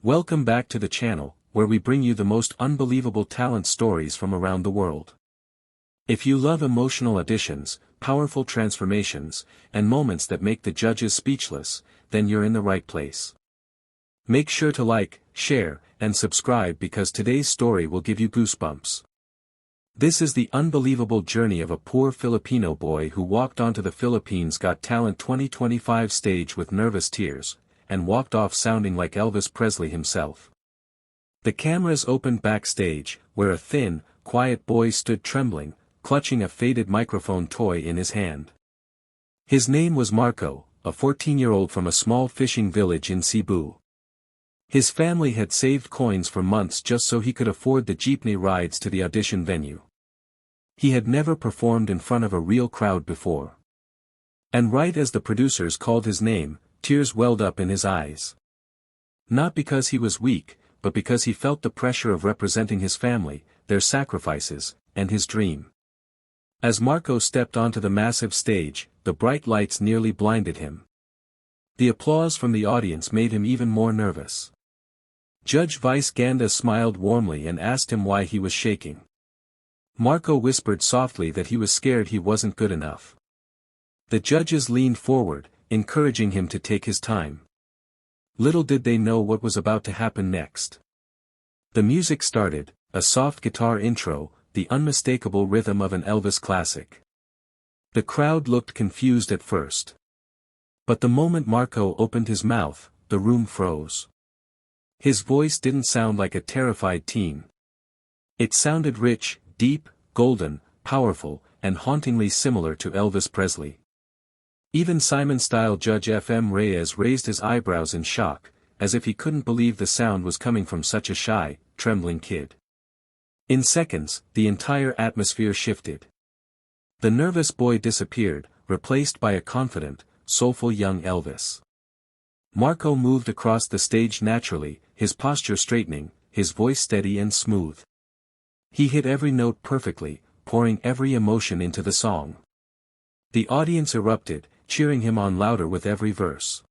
Welcome back to the channel, where we bring you the most unbelievable talent stories from around the world. If you love emotional auditions, powerful transformations, and moments that make the judges speechless, then you're in the right place. Make sure to like, share, and subscribe because today's story will give you goosebumps. This is the unbelievable journey of a poor Filipino boy who walked onto the Philippines Got Talent 2025 stage with nervous tears, and walked off sounding like Elvis Presley himself. The cameras opened backstage, where a thin, quiet boy stood trembling, clutching a faded microphone toy in his hand. His name was Marco, a 14-year-old from a small fishing village in Cebu. His family had saved coins for months just so he could afford the jeepney rides to the audition venue. He had never performed in front of a real crowd before. And right as the producers called his name, tears welled up in his eyes. Not because he was weak, but because he felt the pressure of representing his family, their sacrifices, and his dream. As Marco stepped onto the massive stage, the bright lights nearly blinded him. The applause from the audience made him even more nervous. Judge Vice Ganda smiled warmly and asked him why he was shaking. Marco whispered softly that he was scared he wasn't good enough. The judges leaned forward, encouraging him to take his time. Little did they know what was about to happen next. The music started, a soft guitar intro, the unmistakable rhythm of an Elvis classic. The crowd looked confused at first. But the moment Marco opened his mouth, the room froze. His voice didn't sound like a terrified teen. It sounded rich, deep, golden, powerful, and hauntingly similar to Elvis Presley. Even Simon-style Judge FM Reyes raised his eyebrows in shock, as if he couldn't believe the sound was coming from such a shy, trembling kid. In seconds, the entire atmosphere shifted. The nervous boy disappeared, replaced by a confident, soulful young Elvis. Marco moved across the stage naturally, his posture straightening, his voice steady and smooth. He hit every note perfectly, pouring every emotion into the song. The audience erupted, cheering him on louder with every verse.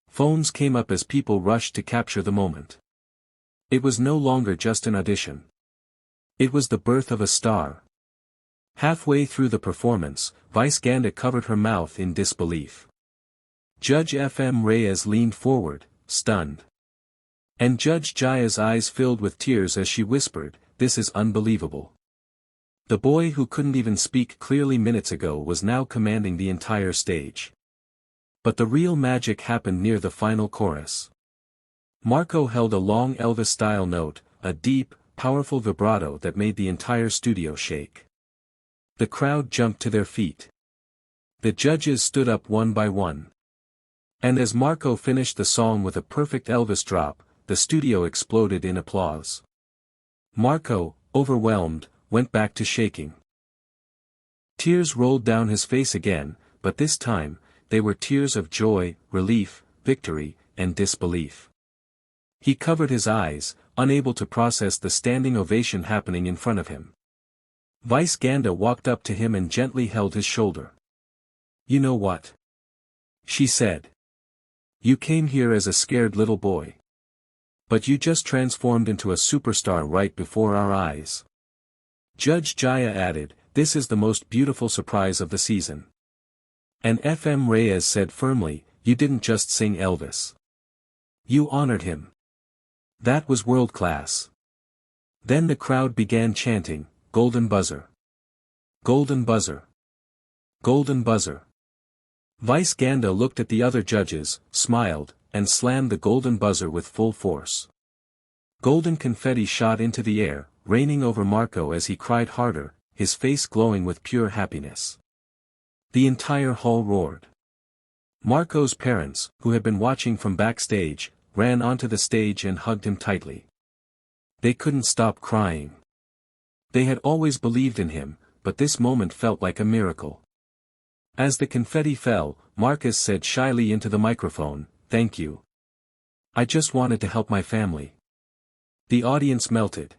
Phones came up as people rushed to capture the moment. It was no longer just an audition. It was the birth of a star. Halfway through the performance, Vice Ganda covered her mouth in disbelief. Judge FM Reyes leaned forward, stunned. And Judge Jaya's eyes filled with tears as she whispered, "This is unbelievable." The boy who couldn't even speak clearly minutes ago was now commanding the entire stage. But the real magic happened near the final chorus. Marco held a long Elvis-style note, a deep, powerful vibrato that made the entire studio shake. The crowd jumped to their feet. The judges stood up one by one. And as Marco finished the song with a perfect Elvis drop, the studio exploded in applause. Marco, overwhelmed, went back to shaking. Tears rolled down his face again, but this time, they were tears of joy, relief, victory, and disbelief. He covered his eyes, unable to process the standing ovation happening in front of him. Vice Ganda walked up to him and gently held his shoulder. "You know what?" she said. "You came here as a scared little boy. But you just transformed into a superstar right before our eyes." Judge Jaya added, "This is the most beautiful surprise of the season." And FM Reyes said firmly, "You didn't just sing Elvis. You honored him. That was world-class." Then the crowd began chanting, "Golden buzzer. Golden buzzer. Golden buzzer." Vice Ganda looked at the other judges, smiled, and slammed the golden buzzer with full force. Golden confetti shot into the air, raining over Marco as he cried harder, his face glowing with pure happiness. The entire hall roared. Marco's parents, who had been watching from backstage, ran onto the stage and hugged him tightly. They couldn't stop crying. They had always believed in him, but this moment felt like a miracle. As the confetti fell, Marcus said shyly into the microphone, "Thank you. I just wanted to help my family." The audience melted.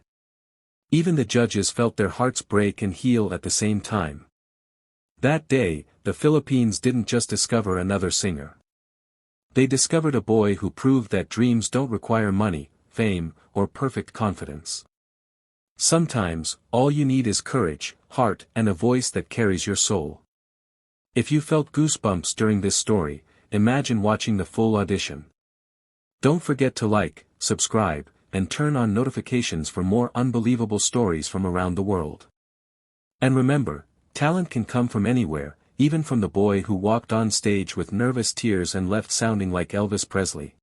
Even the judges felt their hearts break and heal at the same time. That day, the Philippines didn't just discover another singer. They discovered a boy who proved that dreams don't require money, fame, or perfect confidence. Sometimes, all you need is courage, heart, and a voice that carries your soul. If you felt goosebumps during this story, imagine watching the full audition. Don't forget to like, subscribe, and turn on notifications for more unbelievable stories from around the world. And remember, talent can come from anywhere, even from the boy who walked on stage with nervous tears and left sounding like Elvis Presley.